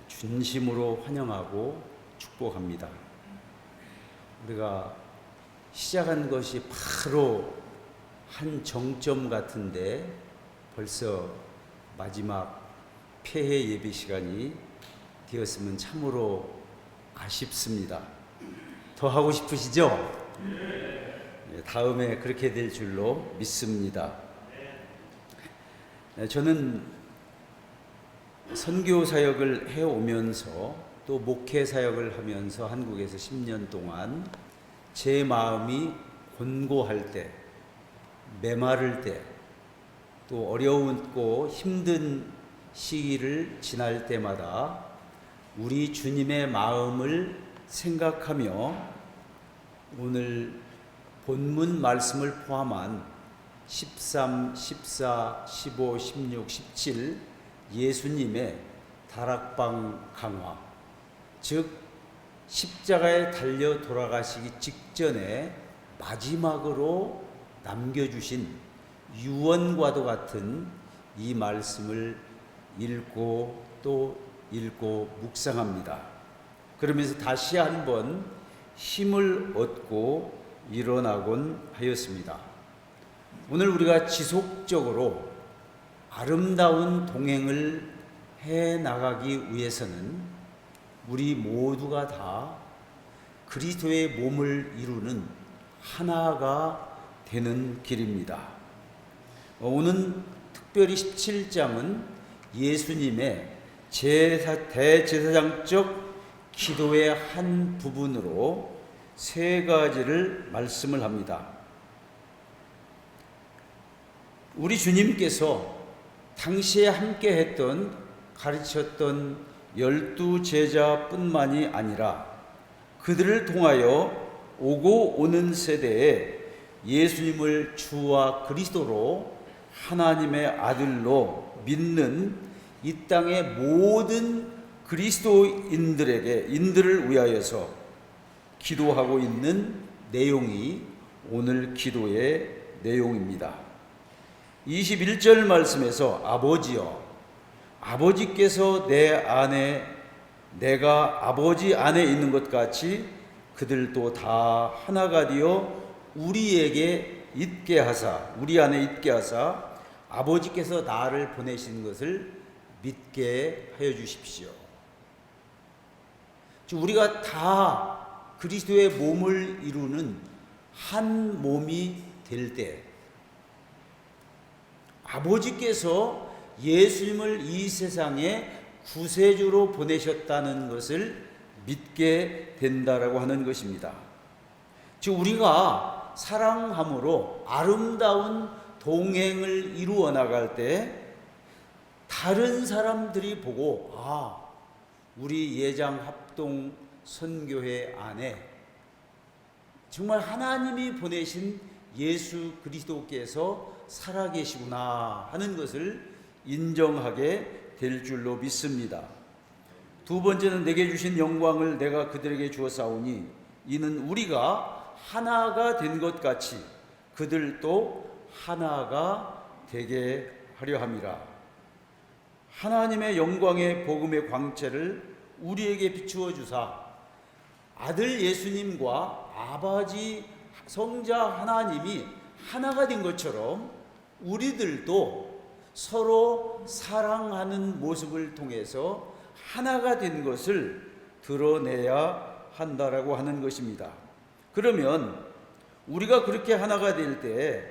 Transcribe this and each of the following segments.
진심으로 환영하고 축복합니다. 우리가 시작한 것이 바로 한 정점 같은데 벌써 마지막 폐회 예배 시간이 되었으면 참으로 아쉽습니다. 더 하고 싶으시죠? 다음에 그렇게 될 줄로 믿습니다. 저는 선교 사역을 해오면서 또 목회 사역을 하면서 한국에서 10년 동안 제 마음이 곤고할 때, 메마를 때, 또 어려웠고 힘든 시기를 지날 때마다 우리 주님의 마음을 생각하며 오늘 본문 말씀을 포함한 13, 14, 15, 16, 17 예수님의 다락방 강화, 즉 십자가에 달려 돌아가시기 직전에 마지막으로 남겨주신 유언과도 같은 이 말씀을 읽고 또 읽고 묵상합니다. 그러면서 다시 한번 힘을 얻고 일어나곤 하였습니다. 오늘 우리가 지속적으로 아름다운 동행을 해 나가기 위해서는 우리 모두가 다 그리스도의 몸을 이루는 하나가 되는 길입니다. 오늘 특별히 17장은 예수님의 대제사장적 기도의 한 부분으로 세 가지를 말씀을 합니다. 우리 주님께서 당시에 함께 했던 가르쳤던 12 제자뿐만이 아니라 그들을 통하여 오고 오는 세대에 예수님을 주와 그리스도로 하나님의 아들로 믿는 이 땅의 모든 인들을 위하여서 기도하고 있는 내용이 오늘 기도의 내용입니다. 21절 말씀에서 아버지여, 아버지께서 내가 아버지 안에 있는 것 같이 그들도 다 하나가 되어 우리 안에 있게 하사 아버지께서 나를 보내신 것을 믿게 하여 주십시오. 우리가 다 그리스도의 몸을 이루는 한 몸이 될 때 아버지께서 예수님을 이 세상에 구세주로 보내셨다는 것을 믿게 된다라고 하는 것입니다. 즉 우리가 사랑함으로 아름다운 동행을 이루어 나갈 때 다른 사람들이 보고 우리 예장 합동 선교회 안에 정말 하나님이 보내신 예수 그리스도께서 살아계시구나 하는 것을 인정하게 될 줄로 믿습니다. 두 번째는 내게 주신 영광을 내가 그들에게 주었사오니 이는 우리가 하나가 된 것 같이 그들도 하나가 되게 하려 함이라. 하나님의 영광의 복음의 광채를 우리에게 비추어 주사 아들 예수님과 아버지 성자 하나님이 하나가 된 것처럼 우리들도 서로 사랑하는 모습을 통해서 하나가 된 것을 드러내야 한다라고 하는 것입니다. 그러면 우리가 그렇게 하나가 될 때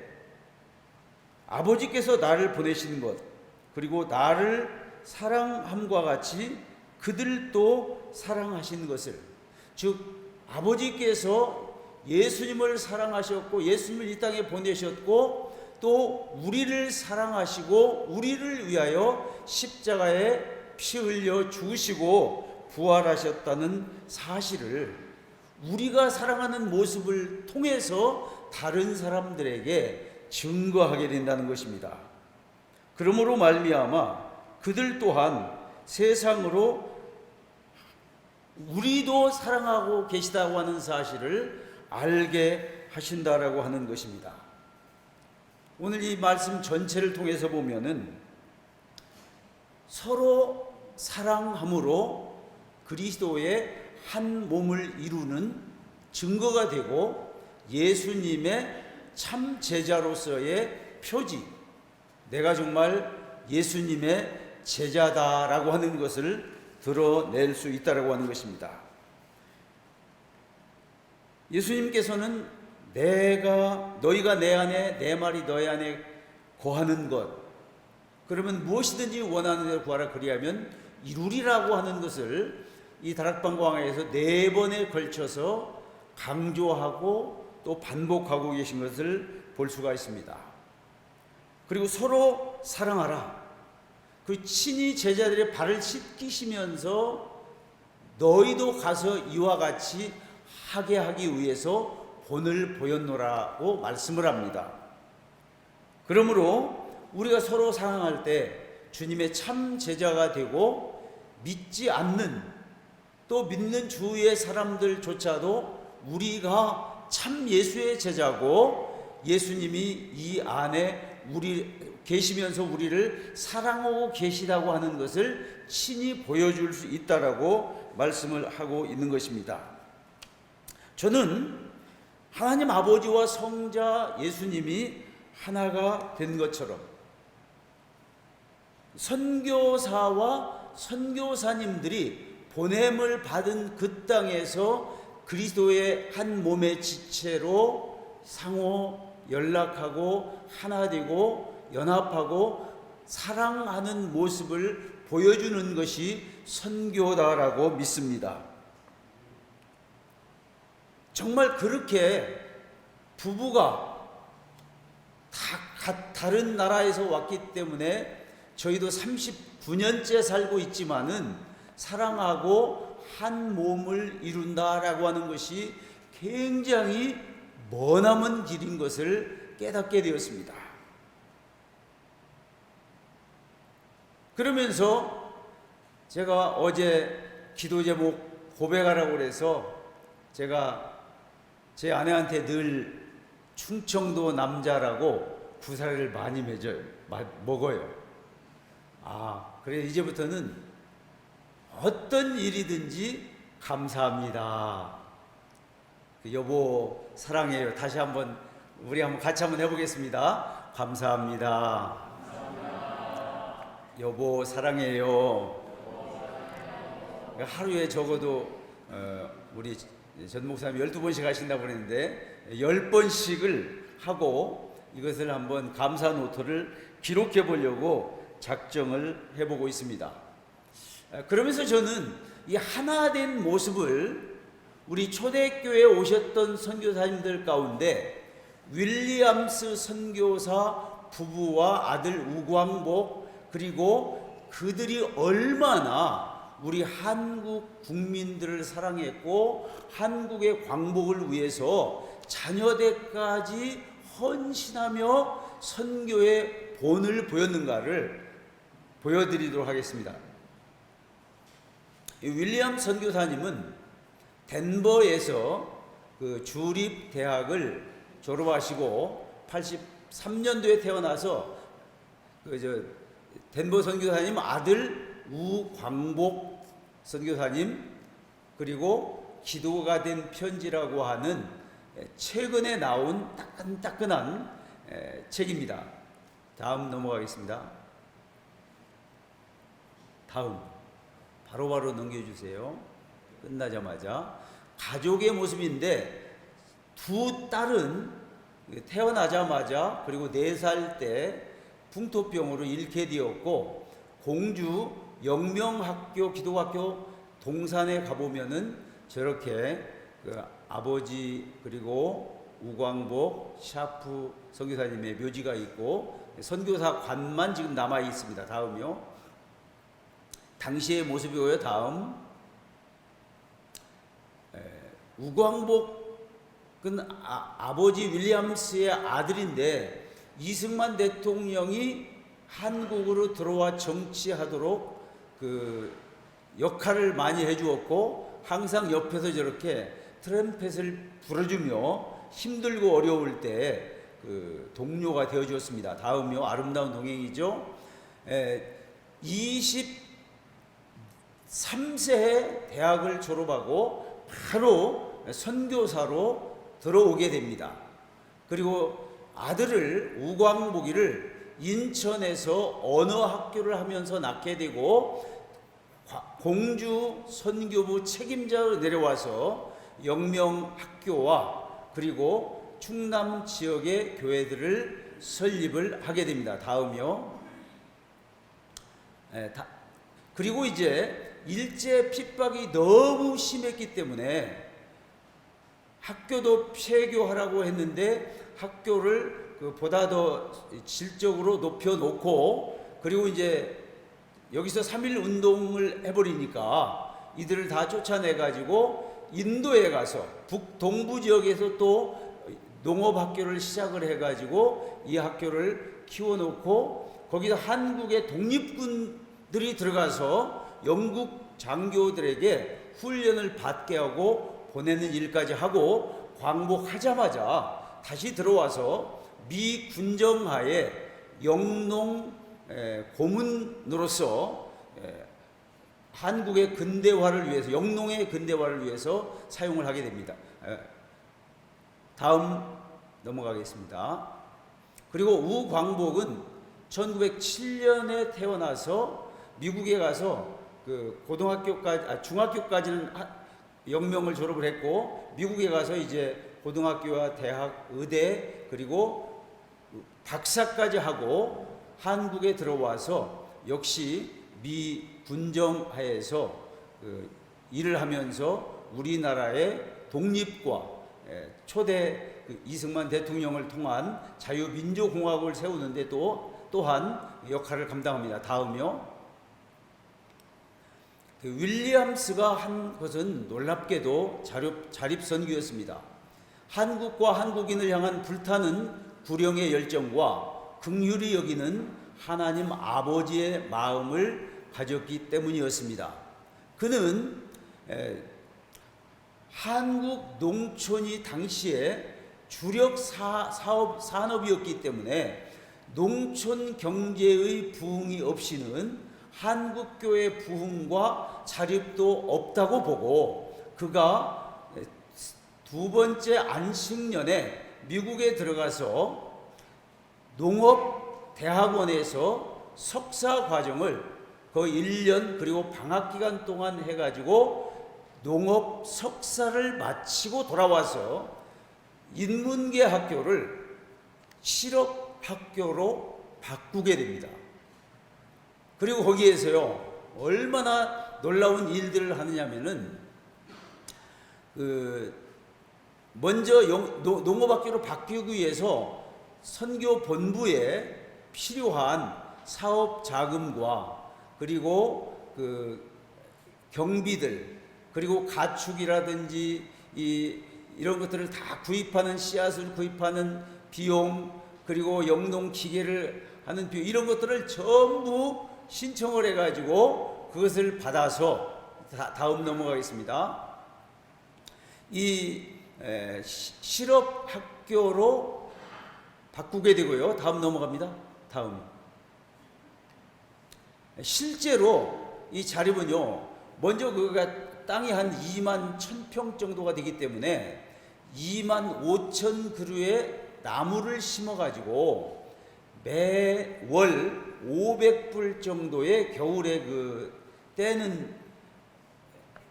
아버지께서 나를 보내신 것 그리고 나를 사랑함과 같이 그들도 사랑하신 것을, 즉 아버지께서 예수님을 사랑하셨고 예수님을 이 땅에 보내셨고 또 우리를 사랑하시고 우리를 위하여 십자가에 피 흘려 죽으시고 부활하셨다는 사실을 우리가 사랑하는 모습을 통해서 다른 사람들에게 증거하게 된다는 것입니다. 그러므로 말미암아 그들 또한 세상으로 우리도 사랑하고 계시다고 하는 사실을 알게 하신다라고 하는 것입니다. 오늘 이 말씀 전체를 통해서 보면은 서로 사랑함으로 그리스도의 한 몸을 이루는 증거가 되고 예수님의 참 제자로서의 표지, 내가 정말 예수님의 제자다라고 하는 것을 드러낼 수 있다라고 하는 것입니다. 예수님께서는 너희가 내 안에, 내 말이 너희 안에 거하는 것, 그러면 무엇이든지 원하는 대로 구하라 그리하면 이루리라고 하는 것을 이 다락방 광야에서 4번에 걸쳐서 강조하고 또 반복하고 계신 것을 볼 수가 있습니다. 그리고 서로 사랑하라. 그 친히 제자들의 발을 씻기시면서 너희도 가서 이와 같이 하게 하기 위해서 본을 보였노라고 말씀을 합니다. 그러므로 우리가 서로 사랑할 때 주님의 참 제자가 되고 믿지 않는 또 믿는 주위의 사람들조차도 우리가 참 예수의 제자고 예수님이 이 안에 계시면서 우리를 사랑하고 계시다고 하는 것을 친히 보여줄 수 있다라고 말씀을 하고 있는 것입니다. 저는 하나님 아버지와 성자 예수님이 하나가 된 것처럼 선교사와 선교사님들이 보냄을 받은 그 땅에서 그리스도의 한 몸의 지체로 상호 연락하고 하나 되고 연합하고 사랑하는 모습을 보여주는 것이 선교다라고 믿습니다. 정말 그렇게 부부가 다른 나라에서 왔기 때문에 저희도 39년째 살고 있지만은 사랑하고 한 몸을 이룬다라고 하는 것이 굉장히 머나먼 길인 것을 깨닫게 되었습니다. 그러면서 제가 어제 기도 제목 고백하라고 그래서 제가 제 아내한테 늘 충청도 남자라고 구사를 많이 먹어요. 그래 이제부터는 어떤 일이든지 감사합니다. 여보 사랑해요. 다시 한번 우리 같이 한번 해보겠습니다. 감사합니다. 여보 사랑해요. 하루에 적어도 우리 전 목사님 12번씩 하신다고 그랬는데 10번씩을 하고 이것을 한번 감사 노트를 기록해 보려고 작정을 해보고 있습니다. 그러면서 저는 이 하나된 모습을 우리 초대교회에 오셨던 선교사님들 가운데 윌리엄스 선교사 부부와 아들 우광복 그리고 그들이 얼마나 우리 한국 국민들을 사랑했고 한국의 광복을 위해서 자녀들까지 헌신하며 선교의 본을 보였는가를 보여드리도록 하겠습니다. 윌리엄 선교사님은 덴버에서 그 주립대학을 졸업하시고 83년도에 태어나서 덴버 선교사님 아들 우광복 선교사님 그리고 기도가 된 편지라고 하는 최근에 나온 따끈따끈한 책입니다. 다음 넘어가겠습니다. 다음 바로바로 넘겨주세요. 끝나자마자 가족의 모습인데 두 딸은 태어나자마자 그리고 4살 때 풍토병으로 잃게 되었고 공주 영명학교 기독학교 동산에 가보면은 저렇게 아버지 그리고 우광복 샤프 선교사님의 묘지가 있고 선교사 관만 지금 남아 있습니다. 다음요. 당시의 모습이고요. 다음 우광복은 아버지 윌리엄스의 아들인데 이승만 대통령이 한국으로 들어와 정치하도록 그 역할을 많이 해주었고 항상 옆에서 저렇게 트럼펫을 불어주며 힘들고 어려울 때 그 동료가 되어 주었습니다. 다음요, 아름다운 동행이죠. 23세에 대학을 졸업하고 바로 선교사로 들어오게 됩니다. 그리고 아들을, 우광복이를 인천에서 언어학교를 하면서 낳게 되고 공주 선교부 책임자로 내려와서 영명학교와 그리고 충남 지역의 교회들을 설립을 하게 됩니다. 다음이요. 그리고 이제 일제 핍박이 너무 심했기 때문에 학교도 폐교하라고 했는데 학교를 보다 더 질적으로 높여놓고, 그리고 이제 여기서 3.1 운동을 해버리니까 이들을 다 쫓아내가지고 인도에 가서 북동부 지역에서 또 농업학교를 시작을 해가지고 이 학교를 키워놓고, 거기서 한국의 독립군들이 들어가서 영국 장교들에게 훈련을 받게 하고 보내는 일까지 하고, 광복하자마자 다시 들어와서 미 군정하에 영농 고문으로서 한국의 근대화를 위해서, 영농의 근대화를 위해서 사용을 하게 됩니다. 다음 넘어가겠습니다. 그리고 우광복은 1907년에 태어나서 미국에 가서 그 중학교까지는 영명을 졸업을 했고, 미국에 가서 이제 고등학교와 대학, 의대, 그리고 박사까지 하고 한국에 들어와서 역시 미 군정하에서 일을 하면서 우리나라의 독립과 초대 이승만 대통령을 통한 자유민주공화국을 세우는데 또한 역할을 감당합니다. 다음이요. 윌리엄스가 한 것은 놀랍게도 자립선교였습니다. 한국과 한국인을 향한 불타는 구령의 열정과 긍휼히 여기는 하나님 아버지의 마음을 가졌기 때문이었습니다. 그는 한국 농촌이 당시에 주력 산업이었기 때문에 농촌 경제의 부흥이 없이는 한국교회 부흥과 자립도 없다고 보고, 그가 두 번째 안식년에 미국에 들어가서 농업대학원에서 석사 과정을 거의 1년 그리고 방학기간 동안 해가지고 농업 석사를 마치고 돌아와서 인문계 학교를 실업 학교로 바꾸게 됩니다. 그리고 거기에서요, 얼마나 놀라운 일들을 하느냐면은 먼저 농업학교로 바뀌기 위해서 선교 본부에 필요한 사업 자금과 그리고 경비들, 그리고 가축이라든지 이런 것들을 다 구입하는, 씨앗을 구입하는 비용, 그리고 영농 기계를 하는 비용, 이런 것들을 전부 신청을 해가지고 그것을 받아서, 다음 넘어가겠습니다. 이 실업학교로 바꾸게 되고요. 다음 넘어갑니다. 다음. 실제로 이 자립은요, 먼저 그가 땅이 한 2만 1,000평 정도가 되기 때문에 2만 5천 그루의 나무를 심어가지고 매월 500불 정도의 겨울에 떼는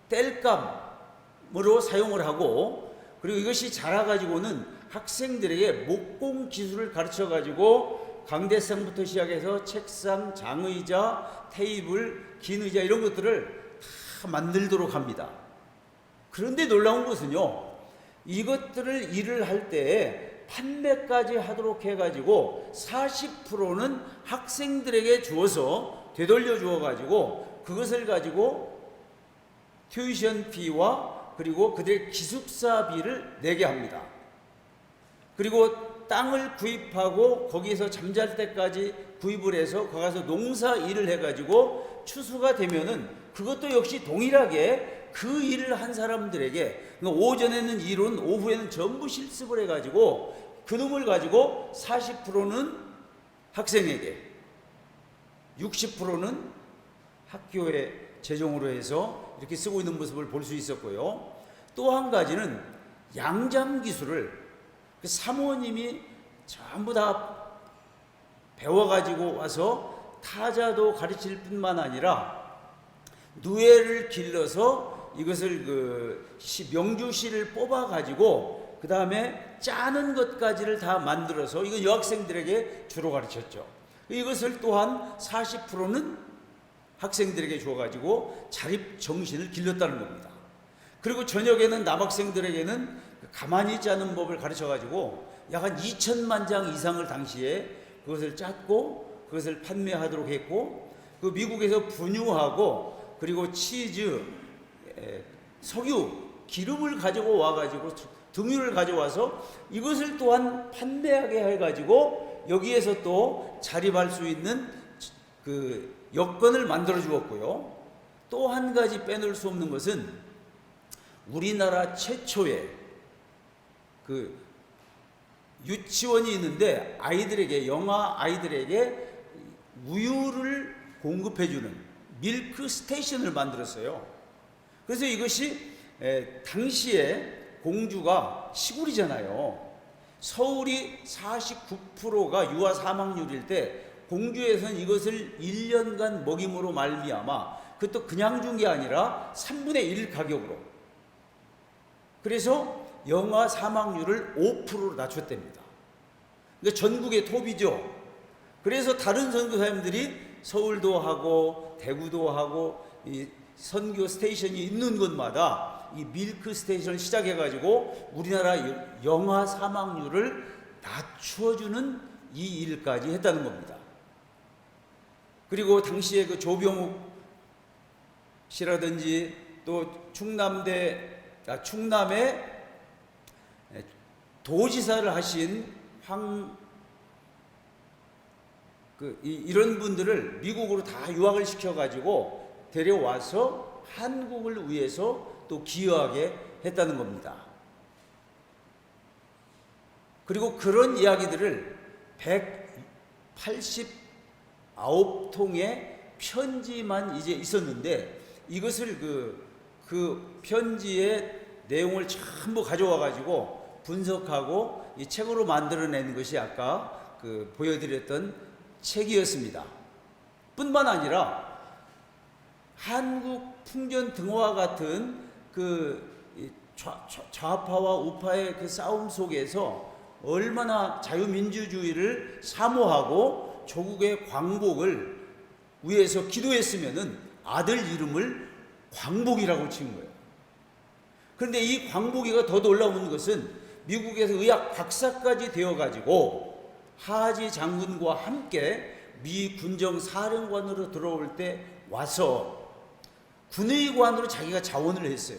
땔감으로 사용을 하고, 그리고 이것이 자라가지고는 학생들에게 목공 기술을 가르쳐가지고 강대상부터 시작해서 책상, 장의자, 테이블, 긴 의자 이런 것들을 다 만들도록 합니다. 그런데 놀라운 것은요, 이것들을 일을 할 때 판매까지 하도록 해가지고 40%는 학생들에게 주어서 되돌려 주어가지고 그것을 가지고 튜이션 피와 그리고 그들의 기숙사비를 내게 합니다. 그리고 땅을 구입하고 거기에서 잠잘 때까지 구입을 해서 거기 가서 농사 일을 해가지고 추수가 되면은 그것도 역시 동일하게 그 일을 한 사람들에게, 그러니까 오전에는 이론, 오후에는 전부 실습을 해가지고 그 놈을 가지고 40%는 학생에게, 60%는 학교에 재정으로 해서 이렇게 쓰고 있는 모습을 볼 수 있었고요. 또 한 가지는 양잠 기술을 그 사모님이 전부 다 배워가지고 와서 타자도 가르칠 뿐만 아니라 누에를 길러서 이것을 그 명주시를 뽑아가지고 그 다음에 짜는 것까지를 다 만들어서 이거 여학생들에게 주로 가르쳤죠. 이것을 또한 40%는 학생들에게 주어가지고 자립 정신을 길렀다는 겁니다. 그리고 저녁에는 남학생들에게는 가만히 짜는 법을 가르쳐가지고 약 한 2천만 장 이상을 당시에 그것을 짰고 그것을 판매하도록 했고, 그 미국에서 분유하고 그리고 치즈, 석유, 기름을 가지고 와가지고 등유를 가져와서 이것을 또한 판매하게 해가지고 여기에서 또 자립할 수 있는 그 여건을 만들어 주었고요. 또 한 가지 빼놓을 수 없는 것은 우리나라 최초의 그 유치원이 있는데 아이들에게, 영아 아이들에게 우유를 공급해주는 밀크 스테이션을 만들었어요. 그래서 이것이 당시에 공주가 시골이잖아요. 서울이 49%가 유아 사망률일 때 공주에서는 이것을 1년간 먹임으로 말미암아, 그것도 그냥 준 게 아니라 3분의 1 가격으로, 그래서 영아 사망률을 5%로 낮췄답니다. 그러니까 전국의 톱이죠. 그래서 다른 선교사님들이 서울도 하고 대구도 하고 이 선교 스테이션이 있는 곳마다 이 밀크 스테이션을 시작해가지고 우리나라 영아 사망률을 낮춰주는 이 일까지 했다는 겁니다. 그리고 당시에 그 조병욱 씨라든지 또 충남의 도지사를 하신 이런 분들을 미국으로 다 유학을 시켜가지고 데려와서 한국을 위해서 또 기여하게 했다는 겁니다. 그리고 그런 이야기들을 189통의 편지만 이제 있었는데, 이것을 그 편지의 내용을 전부 가져와 가지고 분석하고 이 책으로 만들어낸 것이 아까 보여드렸던 책이었습니다. 뿐만 아니라 한국 풍전 등화와 같은 좌파와 우파의 그 싸움 속에서 얼마나 자유민주주의를 사모하고 조국의 광복을 위해서 기도했으면은 아들 이름을 광복이라고 지은 거예요. 그런데 이 광복이가 더 놀라운 것은 미국에서 의학 박사까지 되어가지고 하지 장군과 함께 미 군정 사령관으로 들어올 때 와서 군의관으로 자기가 자원을 했어요.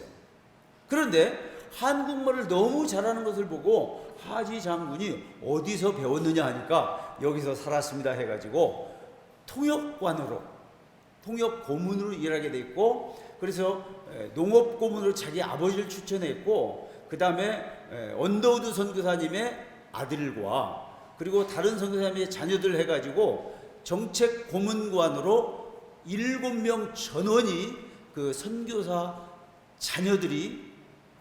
그런데 한국말을 너무 잘하는 것을 보고 하지 장군이 어디서 배웠느냐 하니까 여기서 살았습니다 해가지고 통역 고문으로 일하게 됐고, 그래서 농업 고문으로 자기 아버지를 추천했고, 그 다음에 언더우드 선교사님의 아들과 그리고 다른 선교사님의 자녀들 해가지고 정책 고문관으로 7명 전원이 그 선교사 자녀들이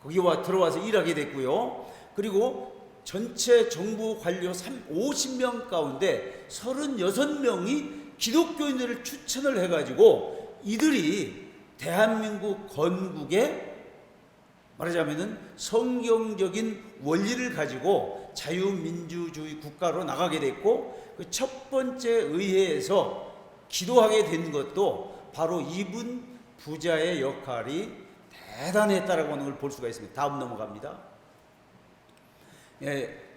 거기와 들어와서 일하게 됐고요. 그리고 전체 정부 관료 50명 가운데 36명이 기독교인들을 추천을 해가지고 이들이 대한민국 건국에 말하자면은 성경적인 원리를 가지고 자유민주주의 국가로 나가게 됐고, 그 첫 번째 의회에서 기도하게 된 것도 바로 이분 부자의 역할이 대단했다라고 하는 걸 볼 수가 있습니다. 다음 넘어갑니다.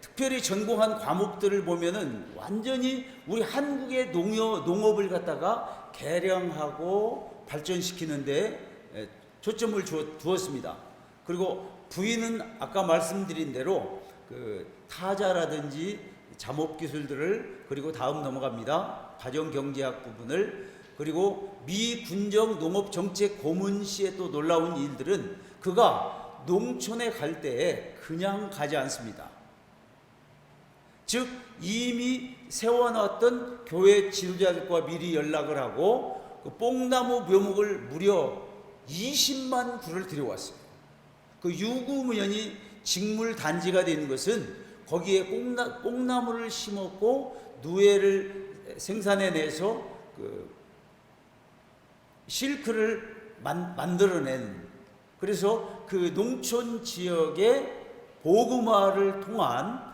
특별히 전공한 과목들을 보면은 완전히 우리 한국의 농업을 갖다가 개량하고 발전시키는데 초점을 두었습니다. 그리고 부인은 아까 말씀드린 대로 그 타자라든지 잠업 기술들을, 그리고 다음 넘어갑니다. 가정경제학 부분을 그리고 미 군정 농업정책 고문시의 또 놀라운 일들은 그가 농촌에 갈 때에 그냥 가지 않습니다. 즉 이미 세워놨던 교회 지도자들과 미리 연락을 하고 그 뽕나무 묘목을 무려 20만 구를 들여왔어요. 그 유구무연이 직물 단지가 된 것은 거기에 뽕나무를 심었고 누에를 생산해내서 그 실크를 만들어낸, 그래서 그 농촌 지역의 복음화를 통한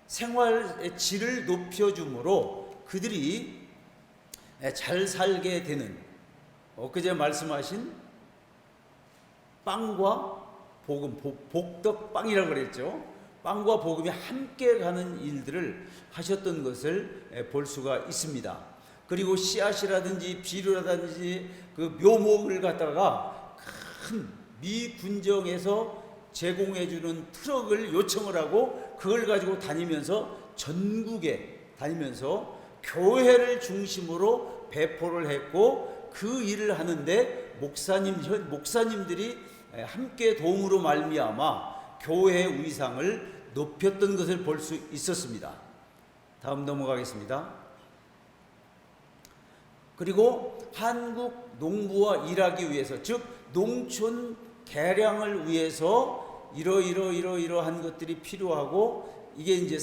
생활의 질을 높여줌으로 그들이 잘 살게 되는, 엊그제 말씀하신 빵과 복음, 복덕빵이라고 그랬죠. 빵과 복음이 함께 가는 일들을 하셨던 것을 볼 수가 있습니다. 그리고 씨앗이라든지 비료라든지 그 묘목을 갖다가 큰 미군정에서 제공해주는 트럭을 요청을 하고 그걸 가지고 다니면서 전국에 다니면서 교회를 중심으로 배포를 했고, 그 일을 하는데 목사님들이 함께 도움으로 말미암아 교회의 위상을 높였던 것을 볼 수 있었습니다. 다음 넘어가겠습니다. 그리고 한국 농부와 일하기 위해서, 즉 농촌 개량을 위해서 이러한 것들이 필요하고, 이게 이제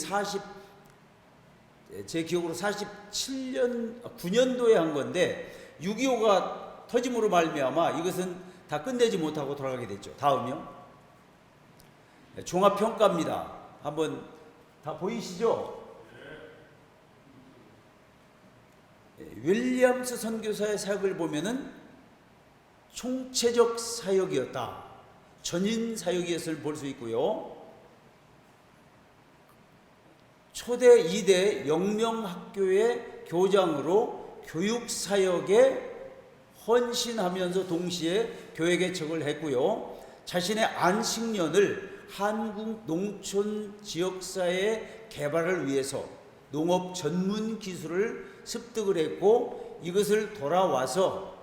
제 기억으로 9년도에 한 건데 6.25가 터짐으로 말미암아 이것은 다 끝내지 못하고 돌아가게 됐죠. 다음이요. 종합평가입니다. 한번 다 보이시죠? 윌리엄스 선교사의 사역을 보면은 총체적 사역이었다, 전인 사역이었을 볼 수 있고요. 초대 2대 영명학교의 교장으로 교육사역에 헌신하면서 동시에 교회 개척을 했고요. 자신의 안식년을 한국 농촌 지역사회 개발을 위해서 농업 전문 기술을 습득을 했고, 이것을 돌아와서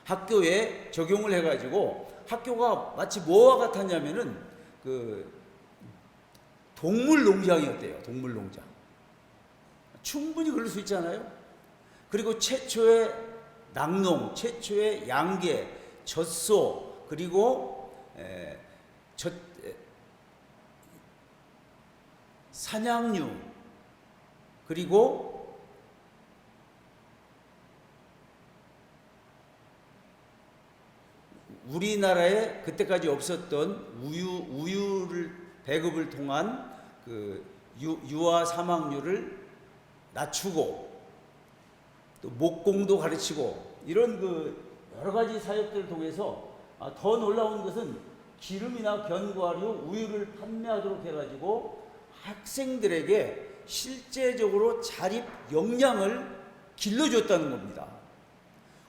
학교에 적용을 해가지고 학교가 마치 뭐와 같았냐면은 그 동물 농장이었대요. 동물 농장. 충분히 그럴 수 있잖아요. 그리고 최초의 낙농, 최초의 양계, 젖소, 그리고 사냥류, 그리고 우리나라에 그때까지 없었던 우유를 배급을 통한 그 유아 사망률을 낮추고, 또 목공도 가르치고, 이런 그 여러 가지 사역들을 통해서 더 놀라운 것은 기름이나 견과류, 우유를 판매하도록 해가지고 학생들에게 실제적으로 자립 역량을 길러줬다는 겁니다.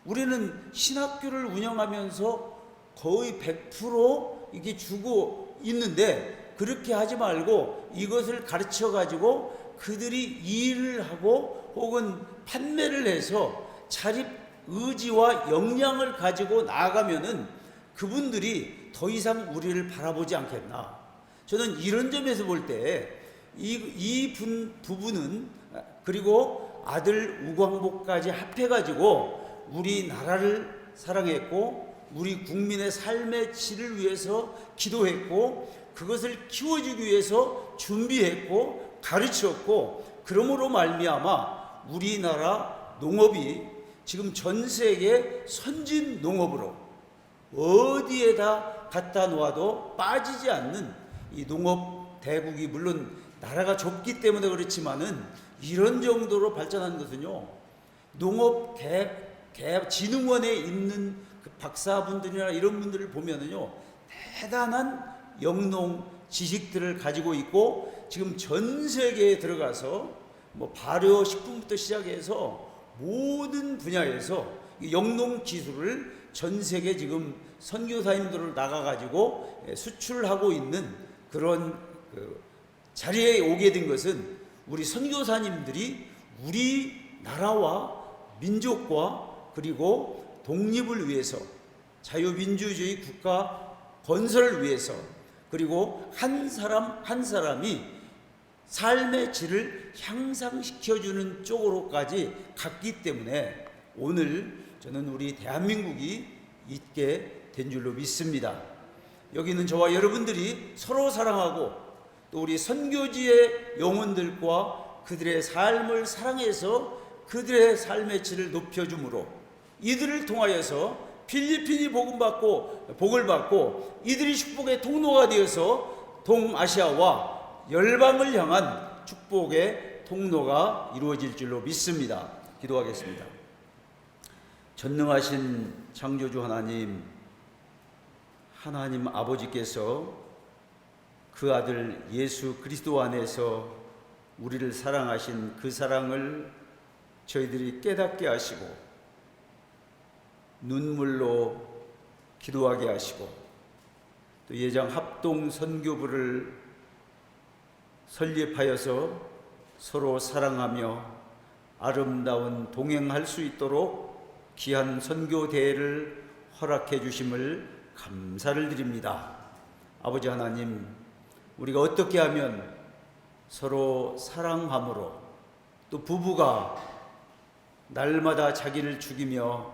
우리는 신학교를 운영하면서 거의 100% 이게 주고 있는데, 그렇게 하지 말고 이것을 가르쳐 가지고 그들이 일을 하고 혹은 판매를 해서 자립 의지와 역량을 가지고 나아가면은 그분들이 더 이상 우리를 바라보지 않겠나. 저는 이런 점에서 볼 때 이 부부는, 그리고 아들 우광복까지 합해가지고 우리나라를 사랑했고 우리 국민의 삶의 질을 위해서 기도했고 그것을 키워주기 위해서 준비했고 가르쳤고, 그러므로 말미암아 우리나라 농업이 지금 전 세계 선진 농업으로 어디에다 갖다 놓아도 빠지지 않는 이 농업 대국이, 물론 나라가 좁기 때문에 그렇지만은 이런 정도로 발전한 것은요, 농업 진흥원에 있는 그 박사분들이나 이런 분들을 보면은요, 대단한 영농 지식들을 가지고 있고, 지금 전 세계에 들어가서 뭐 발효식품부터 시작해서 모든 분야에서 영농 기술을 전 세계 지금 선교사님들을 나가가지고 수출하고 있는 그런 그 자리에 오게 된 것은 우리 선교사님들이 우리나라와 민족과 그리고 독립을 위해서, 자유민주주의 국가 건설을 위해서, 그리고 한 사람 한 사람이 삶의 질을 향상시켜주는 쪽으로까지 갔기 때문에 오늘 저는 우리 대한민국이 있게 된 줄로 믿습니다. 여기는 저와 여러분들이 서로 사랑하고 또 우리 선교지의 영혼들과 그들의 삶을 사랑해서 그들의 삶의 질을 높여줌으로 이들을 통하여서 필리핀이 복을 받고 이들이 축복의 통로가 되어서 동아시아와 열방을 향한 축복의 통로가 이루어질 줄로 믿습니다. 기도하겠습니다. 전능하신 창조주 하나님 아버지께서 그 아들 예수 그리스도 안에서 우리를 사랑하신 그 사랑을 저희들이 깨닫게 하시고 눈물로 기도하게 하시고 또 예장 합동 선교부를 설립하여서 서로 사랑하며 아름다운 동행할 수 있도록 귀한 선교 대회를 허락해 주심을 감사를 드립니다. 아버지 하나님, 우리가 어떻게 하면 서로 사랑함으로 또 부부가 날마다 자기를 죽이며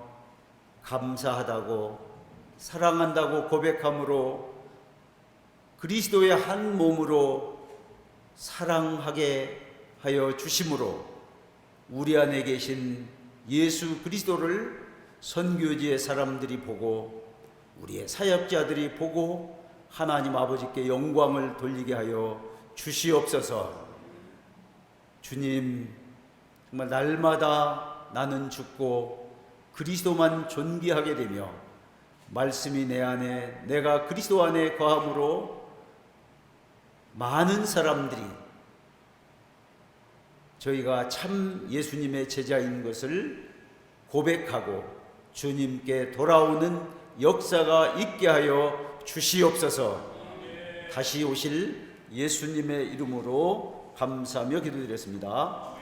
감사하다고 사랑한다고 고백함으로 그리스도의 한 몸으로 사랑하게 하여 주심으로 우리 안에 계신 예수 그리스도를 선교지의 사람들이 보고 우리의 사역자들이 보고 하나님 아버지께 영광을 돌리게 하여 주시옵소서. 주님, 정말 날마다 나는 죽고 그리스도만 존귀하게 되며 말씀이 내 안에 내가 그리스도 안에 거함으로 많은 사람들이 저희가 참 예수님의 제자인 것을 고백하고 주님께 돌아오는 역사가 있게 하여 주시옵소서. 다시 오실 예수님의 이름으로 감사하며 기도드렸습니다.